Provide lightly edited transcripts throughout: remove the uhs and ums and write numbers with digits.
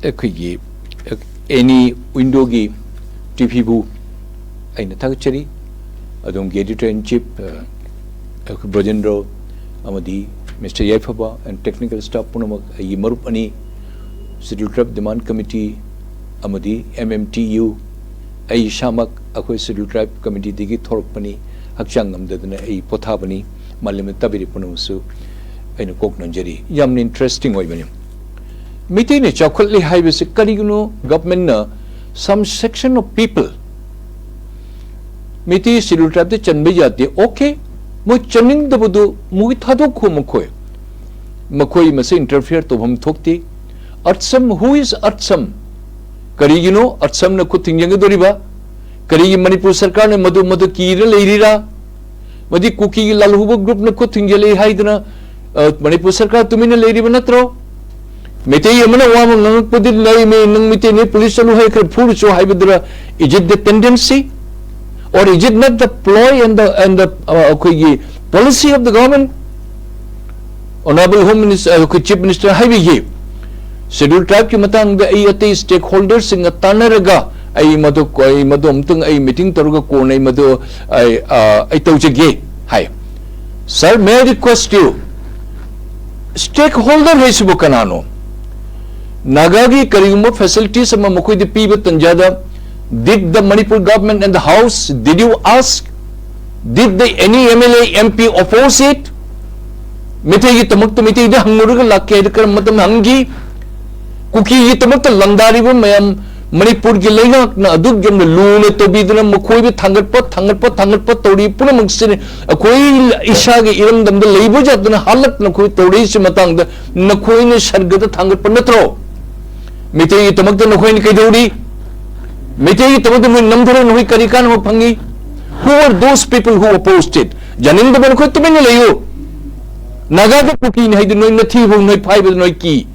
ꯑꯩꯈꯣꯏꯒꯤ any window gi TV bu aina thagchari adom gi editor in chief Brojendro amadi Mr. Yaifaba and technical staff punamak ai marup ani schedule trap demand committee amadi MMTU ai shamak akhoi schedule tribe committee digi thorpani hakchang amdadna ai pothabani malim tabiri punusu aina kok nanjari yamni interesting oibani meeting ne chakholli haibase kariguno government na some section of people meeting schedule tribe de chanbe jate okay mo chaning da budu mu thado ko makoi mase interfere to bham thokti artsam who is artsam karigino artsam na kuting yang doriba karigi manipur sarkar ne madu kira leirira madi kuki lalhubo group na kuting jele haidna manipur sarkar tumina leiriba natro mete yamana wam nang pudi lai me nang mete ne police chalu hai kar phur cho haibadra is it the tendency or is it not the ploy and the policy of the government? Honorable Home Minister, Chief Minister, Habibi, scheduled tribe ki matang the AAT stakeholders in a tanaraga, a madum tung a meeting taruga corn, a madu I told you gay. Hi, sir, may I request you? Stakeholder Hesibukanano Nagagi Kariumo facilities of Mamukui the Piba Tanjada. Did the Manipur government and the house, did you ask? Did any MLA MP oppose it? Mete tamakta mete the Hangurga Lakadkar Matam Hangi Kuki Yitamata Landaribu Mayam Manipur Gilena Nadugam the Luna to be the Mukoi Tangerpot Tori Punamangsin a Koi Ishagi Iram them the labor jat than Halak Nakoi Tori Simatang the Nakoin Shargata Tangerpanatro Mete tamakta Nakoin Kadori Mete tamakta number and Hikarikan Pangi. Who are those people who opposed it? Janin the Banko to Benelayo Naga cooking had no native no pipe with no key.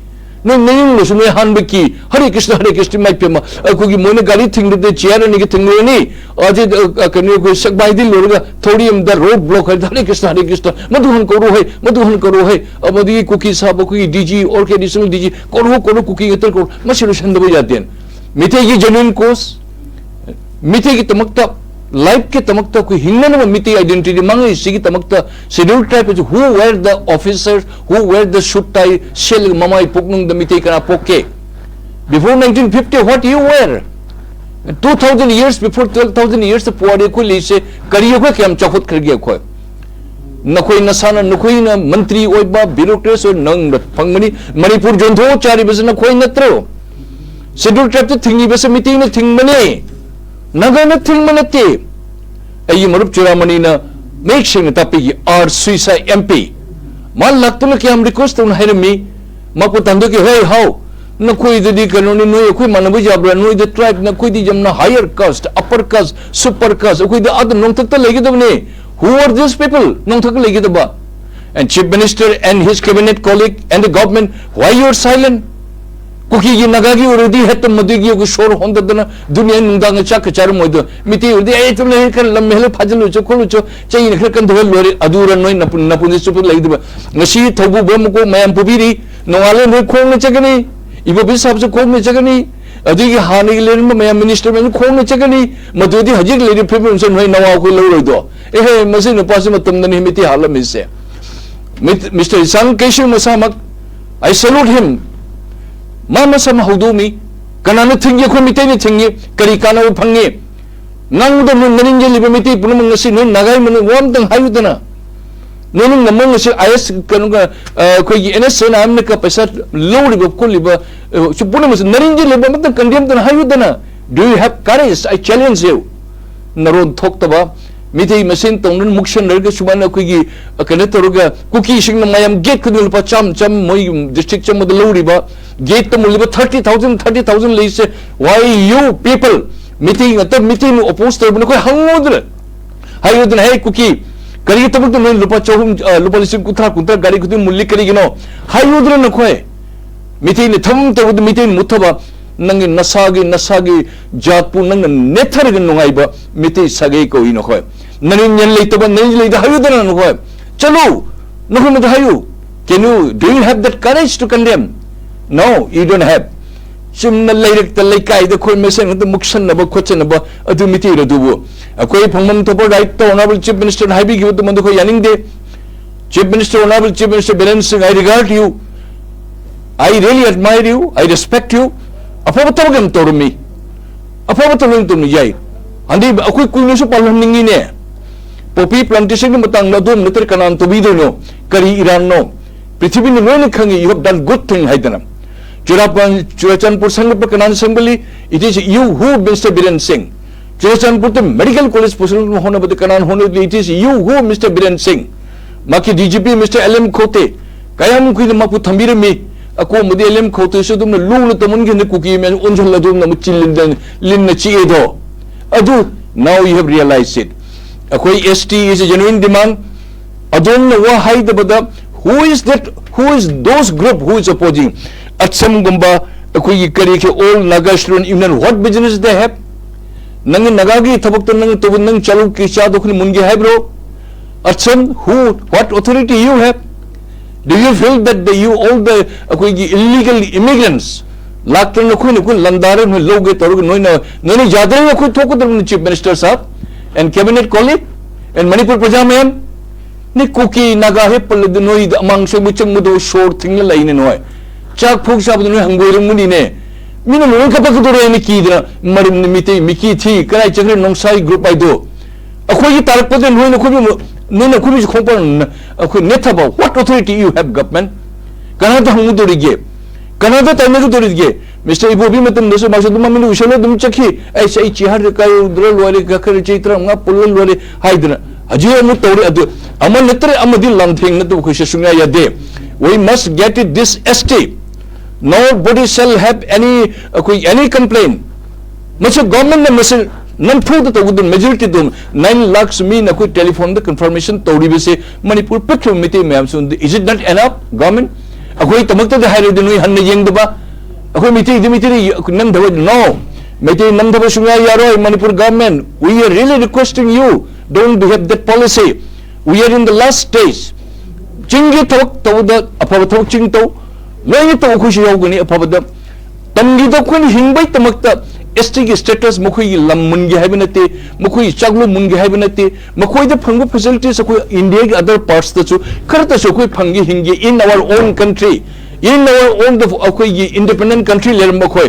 No name was no handbaki. Hare Krishna my pima. A cookie monogary thing with the chair and getting any. Or did a canoe go suck by the Lurga, Thorium, the road blocker, Hare Krishna, Maduhan Korohe, about the cookies, Habaku, DG, or additional DG, Koro cooking at the court, Mashirush and the Vajadian. Mitegi genuine course, Mitegi Tamakta. Life ke tamakta ko hinna na miti identity mangi sigi tamakta scheduled tribe who were the officers who were the shoot tie shell mamai puknung the miti kana poke before 1950 what you were 2000 years before 12,000 years the puare ko lise kariyo ko kyam chafut kar gya ko nakoi nasana nakoi na mantri oiba bureaucrats or nang phangmani manipur jontho chari besna koi natro scheduled tribe to thingi bes miti na thingmane Nagana thing manate a Marup Churamani make sure tapi or suicide MP. Man Latulaki am request on Hermi Maputandoki, hey, how? Nakui the Dikanoni, no Manabuja, no the tribe, Nakudi Jamna, higher caste, upper caste, super caste, with the other Nontaka Legidone. Who are these people? Nontaka Legidaba. And Chief Minister and his cabinet colleague and the government, why you are silent? Kuki Nagagi already had the Madigi shore on the Dunia Nundanga Chakachar Modo, Miti, the Aitum Lamela Pajalucho, Colucho, Chain Hirkan Adura Napuni Super Lady, Nashi, Tobu Bomuko, Mayam Pubiri, no Alan Kong Chagani, Ivo Bisabs of Kong Chagani, Adigi Hani Lim, Mayam Minister and Kong Chagani, Madudi Hajik Lady Primus and Nawa Lorido. Eh, Mazin Pasimatum than Himiti Halam is there. Mr. Isan Keshu Masamak, I salute him. Mama sama hudumi kanana thingi ko mite ni thingi kari kana u phangi nang do nanin je libamiti punum ngasi no nagai man wam tang hayudana nonu namang ngasi is kanuga ko yi ns na amne ka paisa lowri go ko liba chupuna mas nanin je libamata kandiyam tan hayudana. Do you have courage? I challenge you. Narod thoktaba mite machine tongnan mukshan nerga subana ko gi kanatoruga cookie sing na mayam gate kudul pa cham moi district cham mod lowri ba gate to muliba 30,000 lay say why you people meeting at the meeting opposed to no hangudra hayudna hey cookie kari to no lupa chahum lupa lisim kutra gari kutu mulli kari gino hayudra no khoe meeting tham to meeting muthaba nang nasagi jatpu nang nethar gan ngai meeting sage ko ino khoe nanin yan lay to ba nanin lay hayudra no khoe chalo no hayu do you have that courage to condemn? No, you don't have. chimna leirak ta leikai da khoi mesen da muksan na ba khochan ba adu miti ra dubu akoi phangmam to right to honorable chief minister haibi gi to mando ko yaning de chief minister honorable chief minister Biren Singh, I regard you, I really admire you, I respect you. Apa batawagam to me apa batawagam to yai andi akoi kuino so palhan ningi ne poppy plantation ni matang na dum natar kanan to bido no kari Iran no prithvi no no khangi you have done good thing haidana Churachandpur Sangh Kanan Assembly, it is you who Mr. Biren Singh. Churachandpur the medical college person hona but kanan hona it is you who Mr. Biren Singh. Maki DGP Mr. LM Khote kayam kui mapu thambira me ako mudi LM Khote so dum na lu na tamun gi ne kuki men unjal la dum na muchil lin na chi edo adu now you have realized it akoi ST is a genuine demand adon na wa hai the bada who is those group who is opposing at some gumba akoi kari ke all Naga student union what business they have nang nagagi thabak to nang to nang chalu ki cha dokhni mungi hai bro at some what authority you have do you feel that you all the akoi illegal immigrants laktan no khoi landare no loge toru no jadre no khoi thok chief minister sahab and cabinet colleague and Manipur Praja man ni kuki naga he pal no amang se muchang mudo short thing la ine no chak phok sab no hangoi muni ne mina no ka pak do re ni ki da marim ni miti miki thi kai chakre nongsai group ai do akoi gi tarak pade no khoi no khoi khopon akoi nethaba what authority you have government Canada hangu rige Canada time ko rige Mr. Ibobi matam deso maksa dum mami usalo dum chakhi ai sai chihar kai udral wale ka khar chitra nga pulal wale haidna aji mu tawri adu aman netre amadi langthing na to khusha sunga ya de we must get it this ST nobody shall have any complaint much government na message nan phu to gudun majority dum 9 lakhs me na ko telephone the confirmation tawri be se Manipur petro mite ma'am so is it not enough government akoi tamakta de haire de noi han yeng da ba akoi miti nam da no miti nam da sunga yaro Manipur government we are really requesting you don't have that policy we are in the last stage chingi tok to da apa tok ching to loi to khushi yoguni apa da tamgi da kun hingbai tamakta ST ki status mukhui lam mungi habinate mukhui chaglu mungi habinate mukhui the phangu facilities akoi India ki other parts ta chu karta so koi phangi hingi in our own country in our own the akoi independent country leram mukhui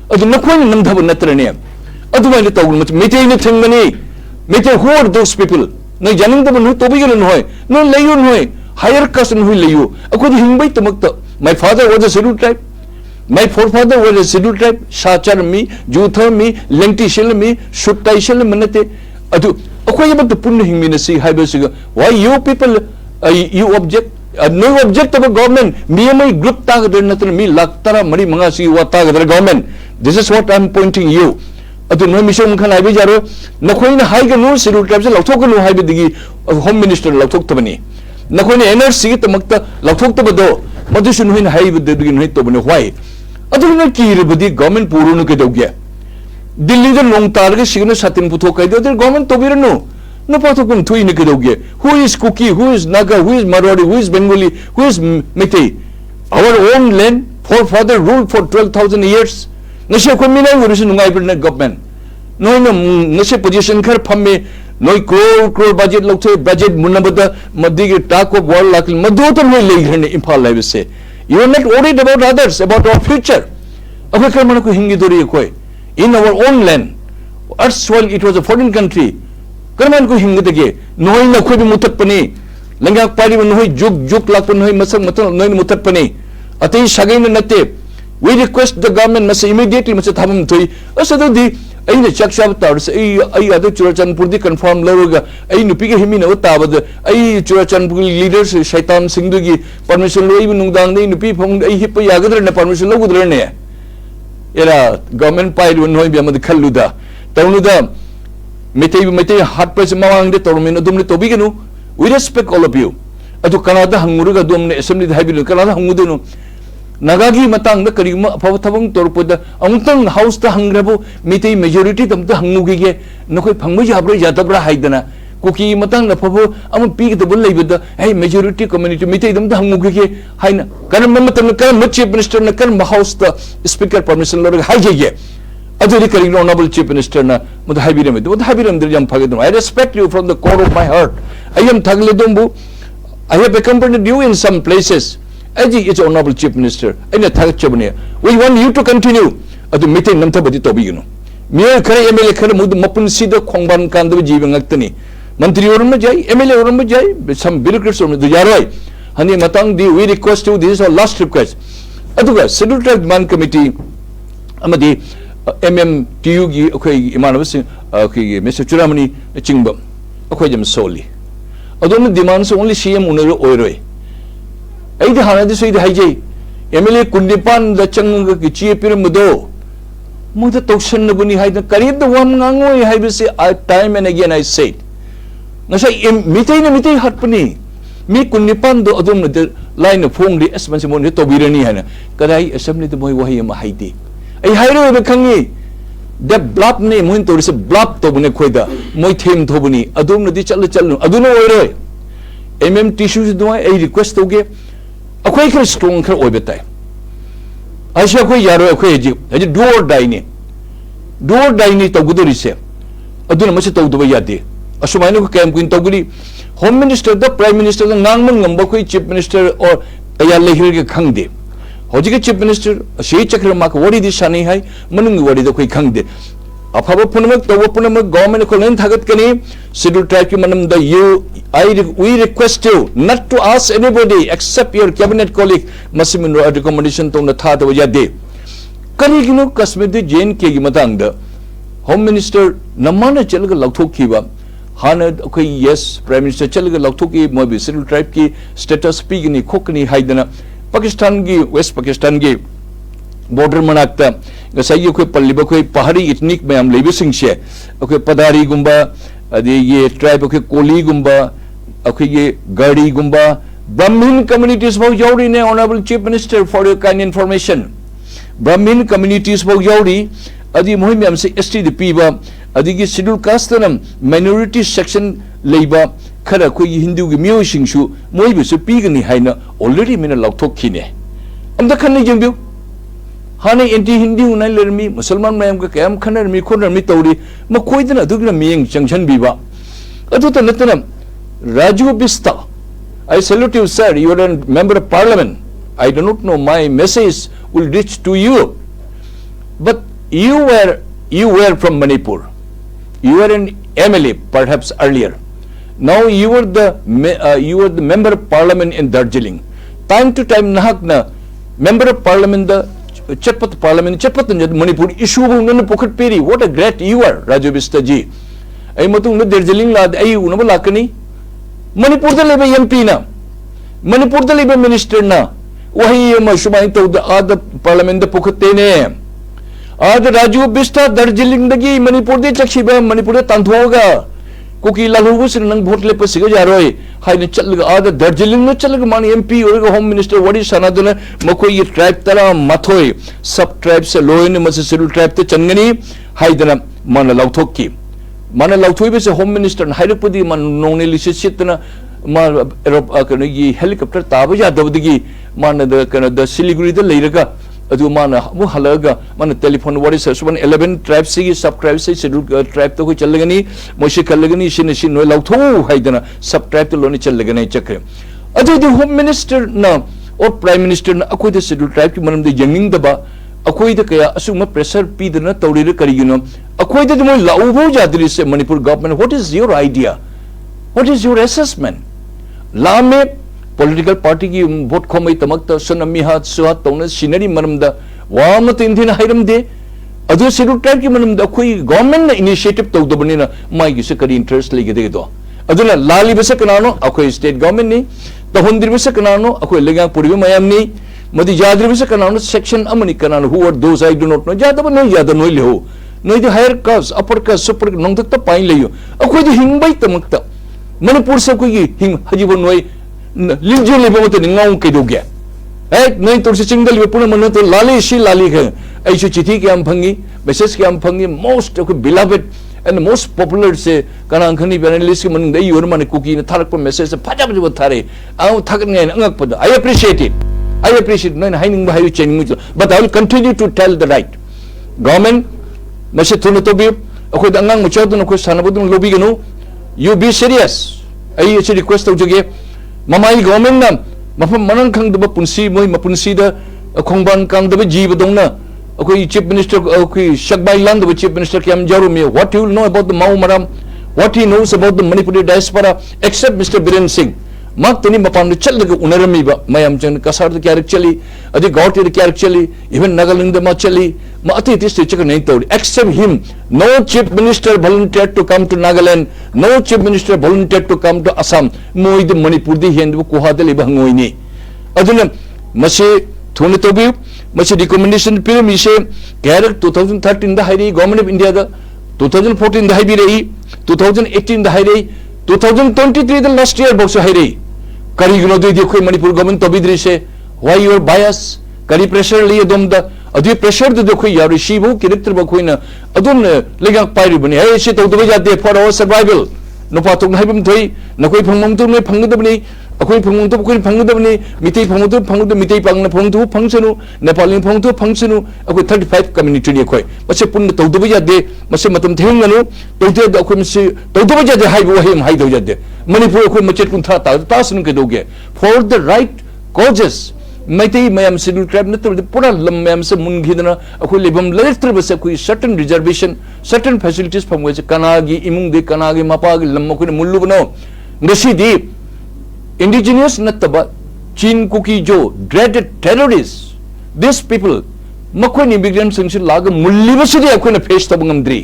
adu nakoi nam dhab natrane adu mai ta gun mete ni thingani mete who are those people na janing da nu to bi no hoy no layu no hoy higher caste no layu akoi hingbai tamakta my father was a scheduled tribe my forefather was a scheduled tribe Sachar me Jutha me Lenticel me Suttaisel manate adu akoi about the pun hingmi na si haibasiga why you people you object no object of a government me my group tag der natna me laktara mari manga si wata der government this is what I am pointing you adu no mission khan aibi jaro nakhoi na hai ga no scheduled tribe se lathok no haibi digi home minister lathok tabani nakhoi na NRC tamakta lathok tabado madu sun hin haibi digi no tabani why adu na kiribudi government puru no ke dogya Delhi the long target signa satin putho kai the government to birno no pathokun thui ne ke dogya who is Kuki who is Naga who is Marwari who is Bengali who is Meitei our own land forefather ruled for 12,000 years nase ko mina ngurisu nungai birna government no nase position khar phamme noi crore budget lokse budget munabada madigi talk of world lakil madhu to noi leirne imphal live se you are not worried about others about our future akoi manako hingi dori koi in our own land erstwhile it was a foreign country karman ko hingi dege noi na khoi mutat pani langa pari noi juk lak noi masak matal noi mutat pani atai sagai na nate we request the government must immediately must thamam thoi asadu di ai ne chak shab tar se ai adu Churachandpur di confirm loga ai nupi ge himi na tabad ai Churachandpur leaders shaitan singh gi permission loi nungdang nei nupi phong ai hip yagadra na permission logudra ne era government pai noi bi amad khalluda tawnuda metei hat pres mawang de tormin adum ne tobi genu we respect all of you adu Canada hanguruga dum ne assembly haibi Canada hangudu no Nagagi matang da karima apawathabang torpoda amtang house ta hangrabu mitei majority tamta hangugi ge nakoi phangmu jabra jatabra haidana kuki matang na pabo am pi the bull with hey majority community meet them the hanguki haina karam matam karam chief minister na karam house the speaker permission lor haije aduri karing honorable chief minister na mud habiram mud habiram dir jam phagedum I respect you from the core of my heart I am thagledumbu I have accompanied you in some places Aji is honorable chief minister ina thagchabne we want you to continue adu meeting namtha badi tobigino miya khare MLA khare mud mapun sida khongban kandu jibe ngaktani Mantri orum jai, MLA orum jai, some bureaucrats orum do yaroi. Hani matang di we request you this is our last request. Aduga Scheduled Tribe Man Committee amadi MMTU gi okay imanabas okay Mr. Churamani chingba okay jam solely. Adon demands only CM unero oiroi. Aida hana this way the hijay MLA kundipan the changa ki chief mudo. Muda tokshan nabuni hide karib the one ngango I have say time and again I said. Nasa mitay hatpani mi kunipan do adum na line of phone di asman se mon to birani hana kadai assembly de boy wahi ma haiti ai hairo be khangi de blap ne mon to se blap to bune khoida moi them thobuni adum na di chal aduna oiroi tissues do ai request toge akhoi khar strong khar oibetai aisha khoi yaro akhoi ji door die ni to gudori se aduna ma se to do yade Asumano ko kayam kuin toguli Home Minister the Prime Minister the nangman ngamba koi Chief Minister or aya lehir ke khangde hoji ke Chief Minister shei chakra mak wadi di shani hai manung wadi da koi khangde aphaba punamak tawa punamak government ko len thagat kani Scheduled Tribe ki manam the we request you not to ask anybody except your cabinet colleague masimino recommendation to na tha da yade kani gino Kashmir de Jain ke gi matang da Home Minister namana chalga lauthok khiba Hana okay yes Prime Minister chalga lauthok moi bi Scheduled Tribe ki status pigni khokni haidana Pakistan gi West Pakistan gi border manakta ngasai ko palliba ko pahari ethnic mayam lebi singse okay padari gumba adi ye tribe ko koli gumba okay ye gadi gumba Brahmin communities bo yauri ne honorable chief minister for your kind information Brahmin communities bo yauri adi moi mayam se ST de piba adigi scheduled caste nam minority section leiba khara ko Hindu gi myo singshu moi bi su pigani haina already mina lauthok khine amda khanni jengbiu Hana anti Hindu unai lermi Musalman mayam ka kayam khanar mi khonar mi tawri ma koidana dugna miyeng changchan biba adu ta natana Raju Bista I salute you sir you are a member of parliament I do not know my message will reach to you but you were from Manipur you were an MLA perhaps earlier now you were the member of parliament in Darjeeling time to time nahakna member of parliament the Chatpat Parliament, Chatpat Manipur issue no pocket peri. What a great you are, Raju Bista ji. I matung no Darjeeling lad ayu no balakani. Manipur the lebe MP na. Manipur the lebe minister na. Wahi ma shumai to the other parliament the pocket ne. Ad Raju Bista Darjeeling dagi Manipur de chakshiba Manipur de tanthoga. Kuki lalu sin nang vote le pasiga jaroi. Hai ne chal ada Darjeeling no chal mani MP or home minister what is sanaduna makoi ye tribe tara mathoi sub tribe se loin ne mas Scheduled Tribe te changani hai dana man lauthok ki man lauthoi be se home minister hairapudi man nongni lisitna ma kana ye helicopter tabaja dabdigi man the kana the Siliguri the leiraga adu mana mu halaga man telephone what is 11 tribes se sub tribes se Scheduled Tribe to ko chalagani moshi khalagani shin no lautho haidana sub tribe to loni chalagani chakre adu the home minister na or prime minister na akoi the Scheduled Tribe ki manam de yangning daba akoi the kaya asuma pressure pi dana tawri karigino akoi the mo laubo jadri se Manipur government what is your idea what is your assessment lame political party ki vote khomai tamakta sunami hat suhat tawna scenery manamda wamat indina hairamde adu Scheduled Tribe ki manamda koi government na initiative tawdabani na mai gi se kari interest lege de do aduna lali bese kanano akoi state government ni tahundri bese kanano akoi legang puribi mayam ni madi jadri bese kanano section amani kanano who are those I do not know jada no yada no leho no the higher caste upper caste super nong tak ta pain leyo akoi di hingbai tamakta Manipur se koi hing hajibo noi Linjo lebe mo to ningong ke doge nai to se single be puna man to lali shi lali ke ai chu chithi ke am phangi message ke am phangi most of beloved and the most popular say kanang khani panelist ki manung dai yor man cookie na tharak pa message phaja phaja thare au thak ngai angak pa I appreciate it no haining ba hayu chaining but I will continue to tell the right government mase thuna to bi akoi dangang mu chawdun akoi sanabudun lobby ganu you be serious ai ase request tawjage mamai government na mafam manang khang da punsi moi mapunsi da khongban kang da ji badongna akoi chief minister akoi shakbai land da chief minister kyam jaru me what you will know about the Mau Maram what he knows about the Manipuri diaspora except Mr. Biren Singh mak tani mapan de chal ga unarami ba mayam chen kasar de kyarik chali adi gauti de kyarik chali even Nagaland ma chali ma ati ti stage ka nahi tawdi except him no chief minister volunteered to come to Nagaland no chief minister volunteered to come to Assam moi de Manipur di hen ko ha de le bangoi ni aduna mase thone to bi mase recommendation pir mi se kyarik 2013 da hairi government of India da 2014 da hairi rei 2018 da hairi 2023 the last year box hairi kari gno de khoi Manipur government to bidri se why your bias kari pressure li dom da adu pressure de khoi ya receive character ba khoi na adun lega pairi bani ai se to do ja de for our survival no pa to haibam thoi na khoi phangmam to me phang da bani akoi phangmam to khoi phang da bani mitei phang to phang da mitei pang na phang to function Nepali phang to function akoi 35 community ni khoi mase pun to do ja de mase matam theng nganu to de akoi mase to do ja de haibu hem hai do ja de Manipur akoi machet pun tha ta sun ke doge for the right causes Maitei mayam scheduled tribe na to pura lam mayam se mun ghidna akoi lebam lecture base akoi certain reservation certain facilities from which kanagi imung de kanagi mapa gi lam akoi mullu bano ngasi di indigenous nataba chin cookie jo dreaded terrorists these people makoi immigrants sing lag mulli basidi akoi na face tabangam dri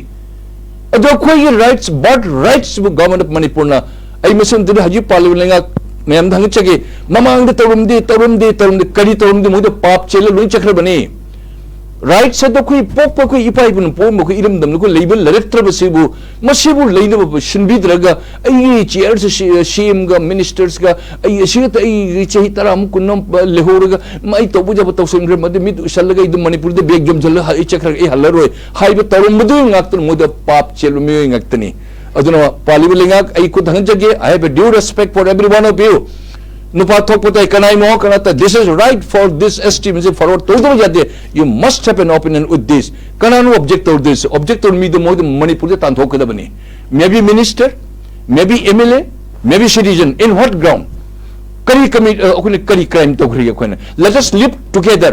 ado akoi rights but rights government of Manipur na ai mission de haji parliament mayam dhang chage mamang de tarum de kari tarum de mude pap chele lung chakra bani right se to koi pop ko ipai bun pom ko iram dam ko label letter basibu masibu leina ba shinbi draga ai chairs shim ga ministers ga ai shit ai chehi taram kunam lehor ga mai to buja to sim made mid usal ga idum Manipur de beg jom jalla ai chakra ai halaroi hai ba tarum mudu ngak mude pap chelu me ngaktani aduna palibulingak ai ku dhang jage I have a due respect for every one of you nupa thok putai kanai mo kanata this is right for this esteem is forward to do jade you must have an opinion with this kananu object or this object or me the more Manipur de tan thok da bani maybe minister maybe MLA maybe citizen in what ground kari commit kari crime to khri khona let us live together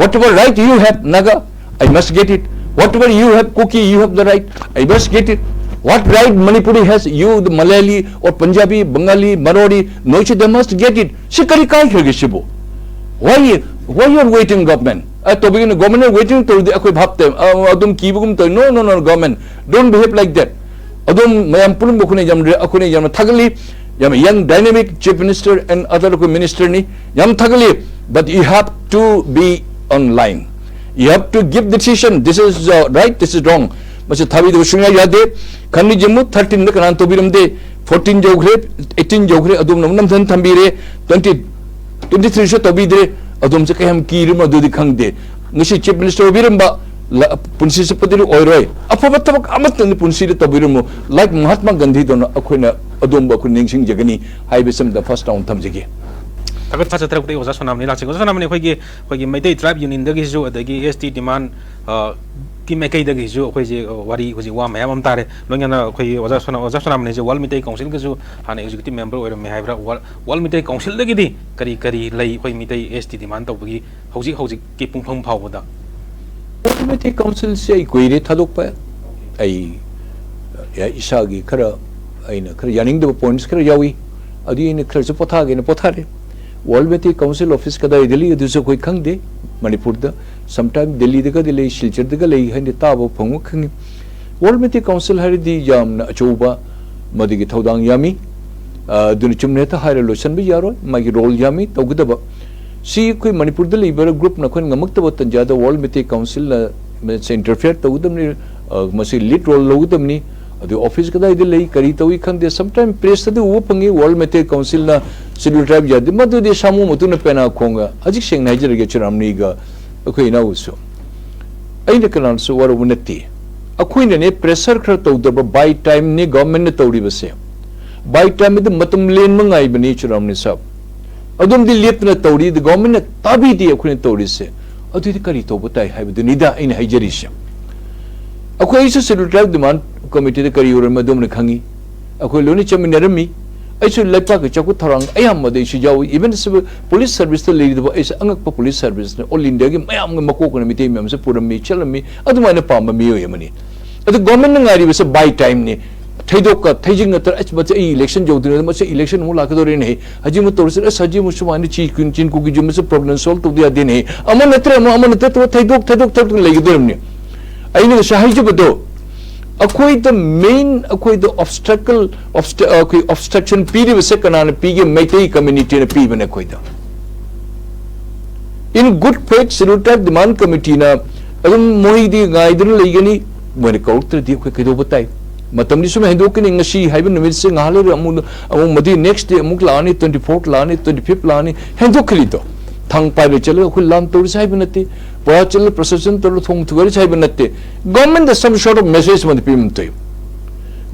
whatever right you have Naga I must get it whatever you have Kuki you have the right I must get it what right Manipuri has you the Malayali or Punjabi Bengali Marwari no they must get it shikari kai khirge shibo why you are waiting government to begin government waiting to the akoi bhapte adum kibugum to no government don't behave like that adum mayam pulum bokune jamre akone jam thagli jam young dynamic chief minister and other minister ni jam thagli but you have to be online you have to give decision this is right this is wrong mase thabi do shunga yade khani jemu 13 de kanan to biramde 14 jogre 18 jogre adum nam than thambire 23 sho to bidre adum se kayam kirim adu di khangde ngisi chief minister biramba punsi se padiru oiroi aphaba tabak amat ni punsi de to birumu like Mahatma Gandhi don akhoi adum ba kun ningsing jagani haibesam the first round thamjige tagat fa chatra kutai oja sonam ni lakse oja sonam ni khoi gi maitei tribe union da gi ju adagi ST demand ki mekai da gi ju khoi je wari khoi wa mayam am tare longana khoi oja sonam ni je wal mitai council gi ju hana executive member oiram me haibra wal mitai council da gi di kari lei khoi mitai ST demand to gi hauji ki pungphang phau da wal mitai council se koi re thadok pa ai ya isa gi khara aina khara yaning da points khara yawi adi ne khara se potha ge ne pothare wal mitai council office kada ideli du se koi khangde Manipur da sometime Delhi da Delhi Silchar da lei hani tabo phangu khangi wal mitai council hari di yam na achoba madigi thodang yami dun chumne ta hire lotion bi yaro magi role yami togdaba si koi Manipur da lei ber group na khon ngamak ta botan jada wal mitai council na se interfere togdam ni masi lead role logdam ni adu office kada ide lei kari tawi khangde sometime press da wo pangi wal mitai council na scheduled tribe jadi madu de samu mutu na pena khonga ajik seng niger ge churamni ga akoi na uso aina kanan so war unati अखोइने ने pressure खर तौदब by time ने government ने तौरीबसे by time में मतम लेन मंगाई बनी चुरामने सब अदम दि लेपना तौरी the government ने ताबी दि अखोइने तौरीसे अदुदि करी तौबताई हाइबदुनिदा इन हाइजरिसे अखोइ इस शेड्यूल ट्राइब डिमांड कमिटी दे करी उरम दम ने खंगी अखोइ लोनि चमिनरमी ऐसे लेपता के चकु थरंग अयाम मदे इस जाऊ इवन सब पुलिस सर्विस तो लेदी दबो ऐसे अंगक पुलिस सर्विस ने ऑल इंडिया के मयाम के मको को मिते में से पुरमी चलमी अदुमाने पाम मियो यमनी अदु गवर्नमेंट ने गारी बसे बाय टाइम ने थैदोक का थैजिंग तर एच बचे इलेक्शन जोदने मसे इलेक्शन मु लाकदोरे ने हजी मु तोरसे सजी मु सुमानी ची कुन चिन को की जुम से प्रॉब्लम सॉल्व तो दिया देने अमन नत्र तो थैदोक लेगदोरमने अइने सहायज बदो अखोई द मेन अखोई द ऑब्स्ट्रक्शन पीरी बसे कनाने पीगे मैतेई कम्युनिटी ने पी बने कोई the in good faith schedule tribe demand committee ना अदम मोही दी गाइदन लेगनी मोरे कौत्र दी कोई केदो बताई मतम निसुम हेदोकनी ngasi हाइबन निमित से ngale अमु मदी नेक्स्ट डे अमुक लानी 24th लानी 25th लानी हेदोखली तो थंग पाइबे चलो खुल लाम तोर साहिब नते पया चल प्रोसेशन तोर थोंग थुगरी साहिब नते government the some sort of message मन पिम तो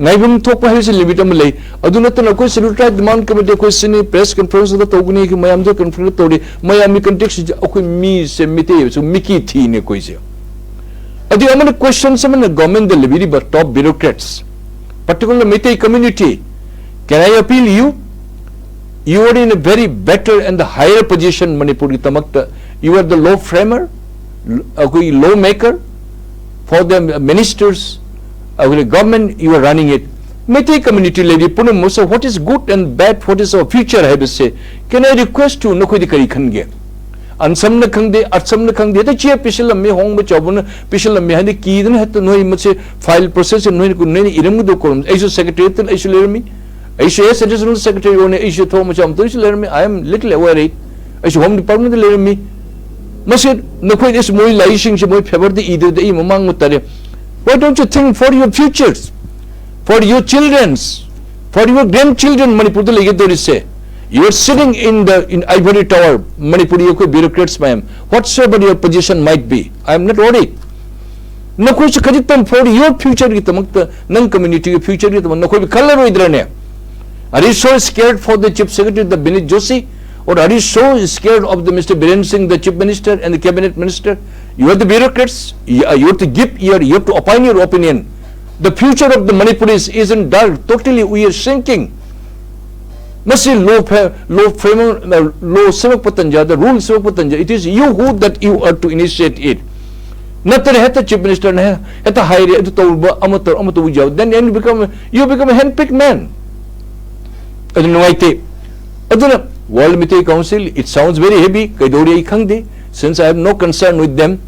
नाइबम थोक पाहि से लिमिट अम ले अदुन त नको शेड्यूल ट्राइब डिमांड कमिटी को सिनी प्रेस कॉन्फ्रेंस द तोगनी कि मयाम द कॉन्फ्रेंस तोरी मयाम कंटेक्स्ट अखो मी से मिते सो मिकी थी ने कोई से अदि अमन क्वेश्चन से मन गवर्नमेंट द लिबरी but top bureaucrats particularly Meitei community, can I appeal you? You are in a very better and the higher position, Manipuri Tamakta. You are the law framer, law maker for the ministers, the government, you are running it. Meitei community lady, Punam Musa, what is good and bad, what is our future, I have to say. Can I request you, Nokudi Kari Khange? अनसम न खंगदे अटसम न खंगदे तो चे पिछल में Hong में चौबन पिछल में हदे कीदन है तो नोई मसे फाइल प्रोसेस नोई को नोई इरम दो कोलम ऐसो सेक्रेटरी तो ऐसो लेरमी ऐसो एस एडिशनल सेक्रेटरी ओने ऐसो थो मचम तो ऐसो लेरमी I am little aware it ऐसो होम डिपार्टमेंट लेरमी मसे नखोय दिस मोई लाइसिंग से मोई फेवर द ईदर द ई ममांग मुतरे why don't you think for your futures for your childrens for your grandchildren Manipur तो लेगे तो Rise You are sitting in ivory tower, Manipuri bureaucrats, ma'am. Whatsoever your position might be, I am not worried. No kuch kaditam for your future ki tamakta nang community ki future ki tamak no koi color ho idra ne. Are you so scared for the chief secretary, the Binit Joshi, or are you so scared of the Mr. Biren Singh, the chief minister and the cabinet minister? You are the bureaucrats. You have to give you have to opine your opinion. The future of the Manipuris is in dark. Totally, we are shrinking. Must law framework, law Sevak Patanja, the rule Sevak Patanja. It is you who that you are to initiate it. Not that the chief minister at the higher at the amateur. Then you become a handpicked man. I don't know why they. I don't know. World Meitei Council. It sounds very heavy. Kaidori Khangdi. Since I have no concern with them,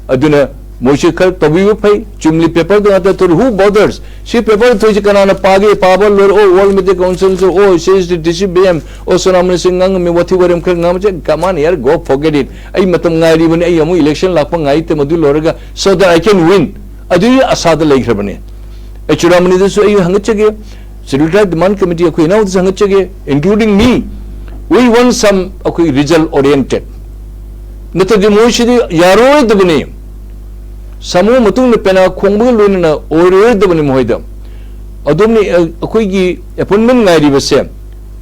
I don't know. Moshikar Tabiu Pay, Chumli paper, the who bothers? She paper to Chikanana Pagi, Pabal, or World Meitei Council, oh, says the DCBM, or Sonam Singang, me what you were in Karnamajan, come on here, go forget it. I matamai even a yamu election lapang I Temadu Lorga, so that I can win. I do Asada Lake Rabane. A Churamani, this way you hangachage, Scheduled Tribe Demand Committee, okay, now this hangachage, including me. We want some okay, result oriented. Not the Moshi Yaro the name. Samu mutung pena khongbu loina orer da bani moida adomni akoi gi appointment ngai ribase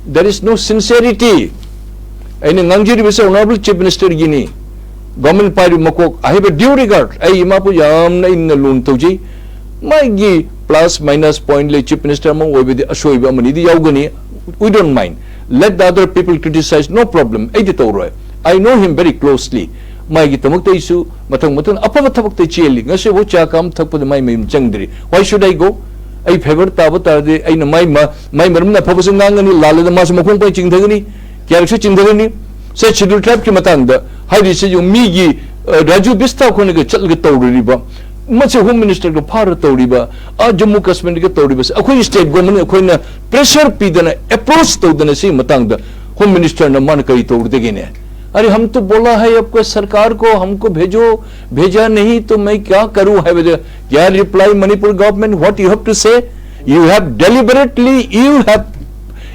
there is no sincerity aine ngangjiri base honorable chief minister gini government party makok I have a due regard ai imapu yam na in loan toji mai gi plus minus point le chief minister mo we with ashoiba mani di yaugani we don't mind let the other people criticize no problem ai de tawro I know him very closely my gitamukta isu matang apavathabakta cheli ngase wo cha kam thakpad mai mim changdri why should I go I favor tabata de I na my marum na phobasung ngani lalada mas mokong pai chingdagani kyarse chingdagani se schedule trap ki matang da hairi se yo mi gi raju bista khone ge chal ge tawri ba mache home minister ko phar tawri ba a jammu kashmir ge tawri ba akhoi state government akhoi na pressure pidana approach tawdana si matang da home minister na man kai tawri de ge ne अरे हम तो बोला है आपको सरकार को हमको भेजा नहीं तो मैं क्या करूं है क्या reply Manipur government what you have to say you have deliberately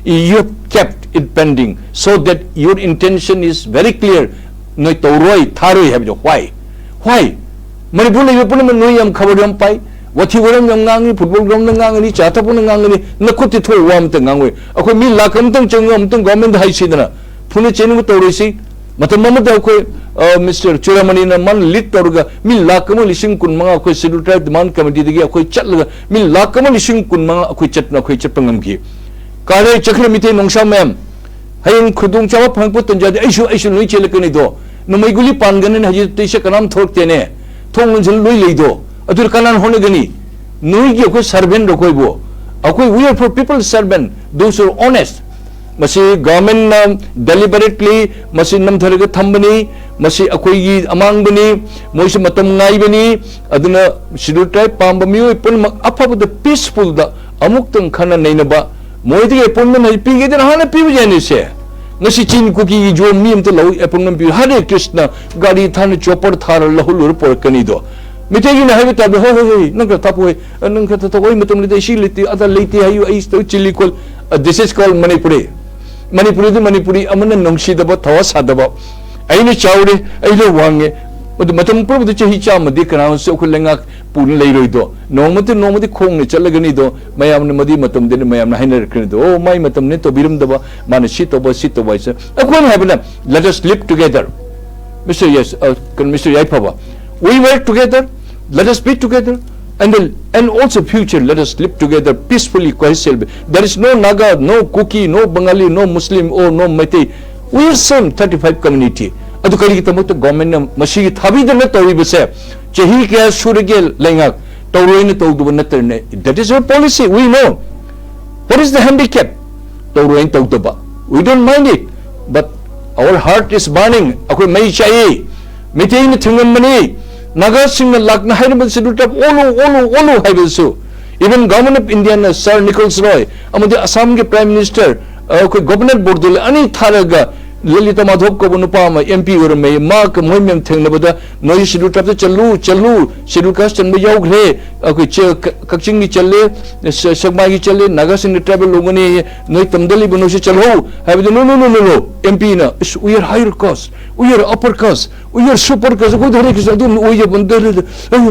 you have kept it pending so that your intention is very clear noi toroi tharoi have jo why manipur le pun noi am khabar am pai wathi waram ngangi football ground ngangani chatapun ngangani nakuti tho wam ta ngangwe akoi mi lakam tang changam tang government hai sidana phune chenu torisi matamma da akoi Mr. Churamani na man lit torga mi lakam lising kun manga akoi scheduled tribe demand committee digi akoi chatlaga mi lakam lising kun manga akoi chatna akoi chapangam ki kare chakle mite nongsha mem hayin khudung chawa phangpu tanjadi aishu lui chelakani do numai guli pangan haji tise kanam thorte ne thong jil lui leido adur kanan hone gani nui gi akoi servant ro koibo akoi we are for people servant those who are honest masi government deliberately masi nam tharaga thambani masi akoi gi amang bani moise matam ngai bani aduna scheduled tribe pamba mi pun afabu the peaceful da amuk tang khana nainaba moidi appointment hai pige den hana pibu jani se ngasi chin kuki jo mi amta lo appointment bi hare krishna gari than chopper thar lahul por kani do mitegi na have ta ho nang ka tapu nang ka ta oi matam le shi liti ada liti ayu ai sto chili kol this is called manipuri manipuri amana nongsi da ba thawa sadaba aini chawre ailo wange matam pro de chi cha madi kana so khulenga pun leiroi do nomati khong ne chalagani do mayam ne madi matam de mayam na hainer kre do oh mai matam ne to birum da ba man shi to ba isa akon habna let us live together Mr. Yes Mr. Yaipaba we work together let us be together and also future let us live together peacefully cohesively there is no Naga no Kuki no Bengali no Muslim or no Meitei we are same 35 community adu kari tamo to government na masi thabi de na tori bese chehi kya surge lenga toroi ne to du na terne that is our policy we know what is the handicap toroi to du ba we don't mind it but our heart is burning akoi mai chai mitei ne thingam mani naga sing lakna haibal scheduled tribe olu haibalsu even government of India na Sir Nicholas Roy amadi Assam ke prime minister koi governor board dole ani tharaga Lilita Madhop ko nupa ma MP or me ma ka moi mem theng na bada noi schedule trap chalu schedule caste chan me yaw gre ko che kakching ni challe sagma gi challe naga sin travel logani noi tamdali bano se chalo have no MP na we are higher caste we are upper caste we are super caste ko dhare krishna do we are bandar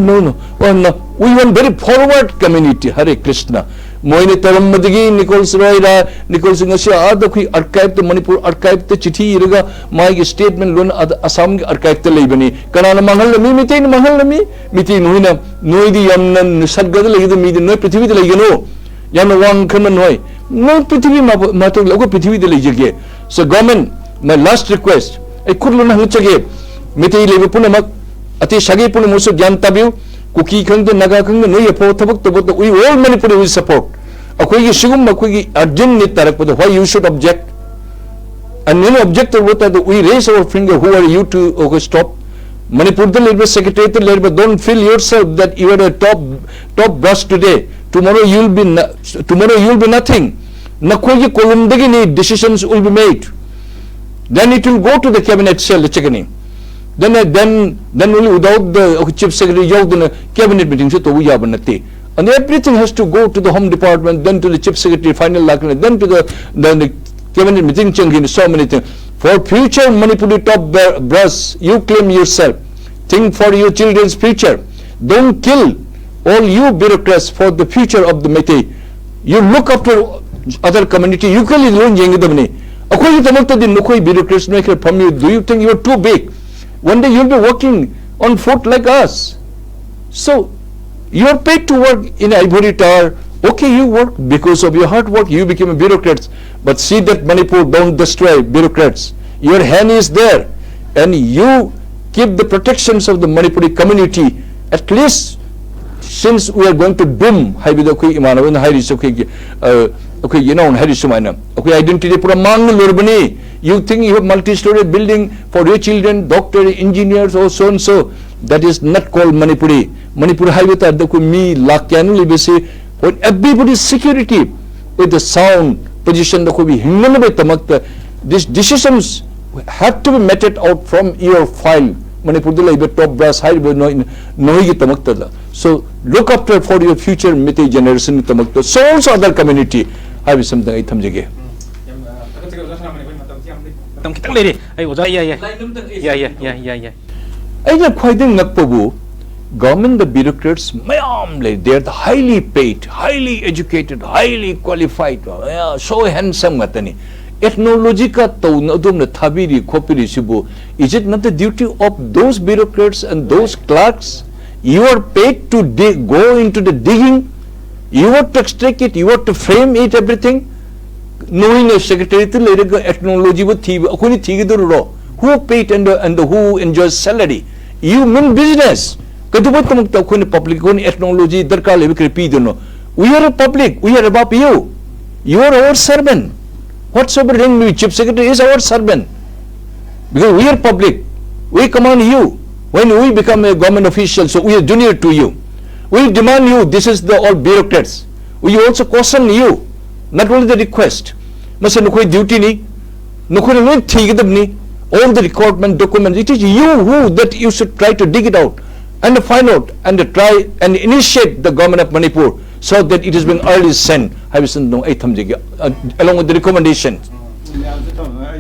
no we want very forward community Hare Krishna moine taram madigi Nicholas Roy ra Nicholas ngasi ada kui archive to Manipur archive to chithi iraga my statement lon Assam ge archive to leibani kanana mangal mi mitei mangal mi mitei noina noidi yamna sadgad legid mi noi prithvi de legano yamna wang khaman noi no prithvi ma to logo prithvi de legege so government my last request I could lon hangchage mitei lebe punamak ati sagi pun musu gyan tabiu Kuki khang de naga khang no ye pho thabak to we all Manipuri will support akoi gi sigum akoi gi urgent ni tarak po why you should object and when object to what we raise our finger who are you to stop Manipur the labor secretary the labor don't feel yourself that you are a top boss today tomorrow you'll be nothing nakoi gi kolum de ni decisions will be made then it will go to the cabinet cell checking then only without the chief secretary the cabinet meeting so we have and everything has to go to the home department then to the chief secretary final then to the cabinet meeting so many things for future Manipuri top brass you claim yourself think for your children's future don't kill all you bureaucrats for the future of the Meitei you look after other community you can learn jengdamni akoi tamakta din nokoi bureaucrats no from you do you think you are too big one day you'll be working on foot like us. So, you are paid to work in ivory tower. Okay, you work because of your hard work. You became a bureaucrat. But see that Manipur don't destroy bureaucrats. Your hand is there. And you keep the protections of the Manipuri community. At least, since we are going to doom, okay, you know, okay, identity pura mang lurbani. You think you have multi-story building for your children, doctor, engineers, or so and so. That is not called Manipuri. Manipur highway ta the me lakyanu libesi for everybody's security with the sound position the be tamakta. These decisions have to be meted out from your file. Manipur the top brass high no tamakta. So look after for your future Meitei generation tamakta. So also other community have something I thamjege. I just quite ngakpabu government the bureaucrats mayam lay, they are the highly paid, highly educated, highly qualified, so handsome matani. Ethnology ka tone adum na thabiri khopiri sibu. Is it not the duty of those bureaucrats and those clerks? You are paid to go into the digging. You have to extract it. You have to frame it, everything. Knowing a secretary to later ethnology with who paid and who enjoys salary. You mean business. Public ethnology. We are a public. We are above you. You are our servant. Whatsoever ring me, chief secretary is our servant. Because we are public. We command you. When we become a government official, so we are junior to you. We demand you. This is the all bureaucrats. We also caution you. Not only the request. Masa nukoi duty ni, nukoi no ni, all the recordment documents. It is you who that you should try to dig it out and find out and try and initiate the government of Manipur so that it is being early sent. I will send no along with the recommendation.